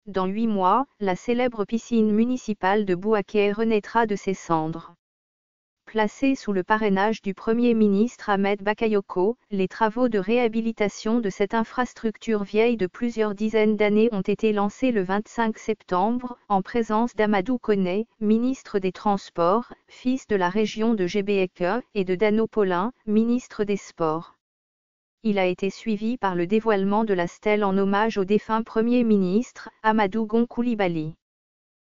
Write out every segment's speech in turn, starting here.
Dans 8 mois, la célèbre piscine municipale de Bouaké renaîtra de ses cendres. Placée sous le parrainage du Premier ministre Ahmed Bakayoko, les travaux de réhabilitation de cette infrastructure vieille de plusieurs dizaines d'années ont été lancés le 25 septembre, en présence d'Amadou Koné, ministre des Transports, fils de la région de Gebeke, et de Dano Paulin, ministre des Sports. Il a été suivi par le dévoilement de la stèle en hommage au défunt Premier ministre, Amadou Gon Coulibaly.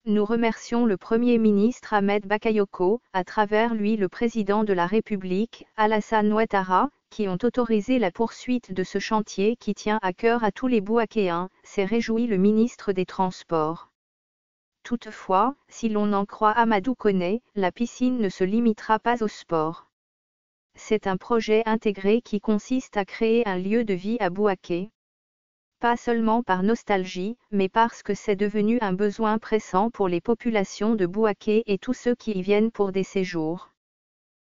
Nous remercions le Premier ministre Ahmed Bakayoko, à travers lui le Président de la République, Alassane Ouattara, qui ont autorisé la poursuite de ce chantier qui tient à cœur à tous les Bouakéens, s'est réjoui le ministre des Transports. Toutefois, si l'on en croit Amadou Koné, la piscine ne se limitera pas au sport. C'est un projet intégré qui consiste à créer un lieu de vie à Bouaké. Pas seulement par nostalgie, mais parce que c'est devenu un besoin pressant pour les populations de Bouaké et tous ceux qui y viennent pour des séjours.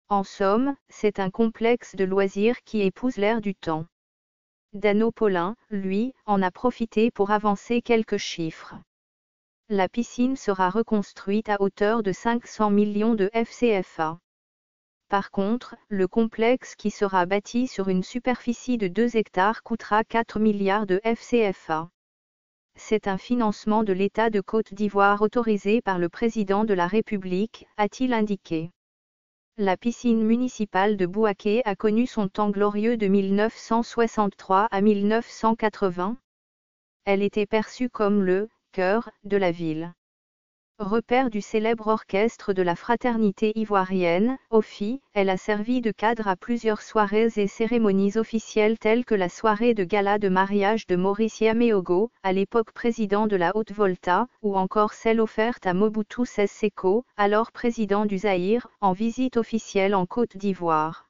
En somme, c'est un complexe de loisirs qui épouse l'air du temps. Dano Paulin, lui, en a profité pour avancer quelques chiffres. La piscine sera reconstruite à hauteur de 500 millions de FCFA. Par contre, le complexe qui sera bâti sur une superficie de 2 hectares coûtera 4 milliards de FCFA. C'est un financement de l'État de Côte d'Ivoire autorisé par le président de la République, a-t-il indiqué. La piscine municipale de Bouaké a connu son temps glorieux de 1963 à 1980. Elle était perçue comme le « cœur » de la ville. Repère du célèbre orchestre de la fraternité ivoirienne, OFI, elle a servi de cadre à plusieurs soirées et cérémonies officielles telles que la soirée de gala de mariage de Maurice Yameogo, à l'époque président de la Haute-Volta, ou encore celle offerte à Mobutu Sese Seko, alors président du Zaïre, en visite officielle en Côte d'Ivoire.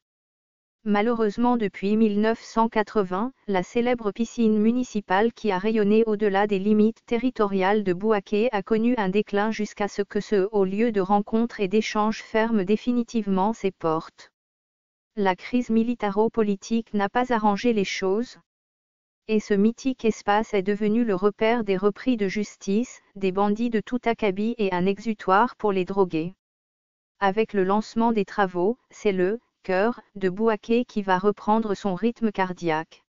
Malheureusement depuis 1980, la célèbre piscine municipale qui a rayonné au-delà des limites territoriales de Bouaké a connu un déclin jusqu'à ce que ce haut lieu de rencontre et d'échange ferme définitivement ses portes. La crise militaro-politique n'a pas arrangé les choses. Et ce mythique espace est devenu le repère des repris de justice, des bandits de tout acabit et un exutoire pour les drogués. Avec le lancement des travaux, c'est le cœur de Bouaké qui va reprendre son rythme cardiaque.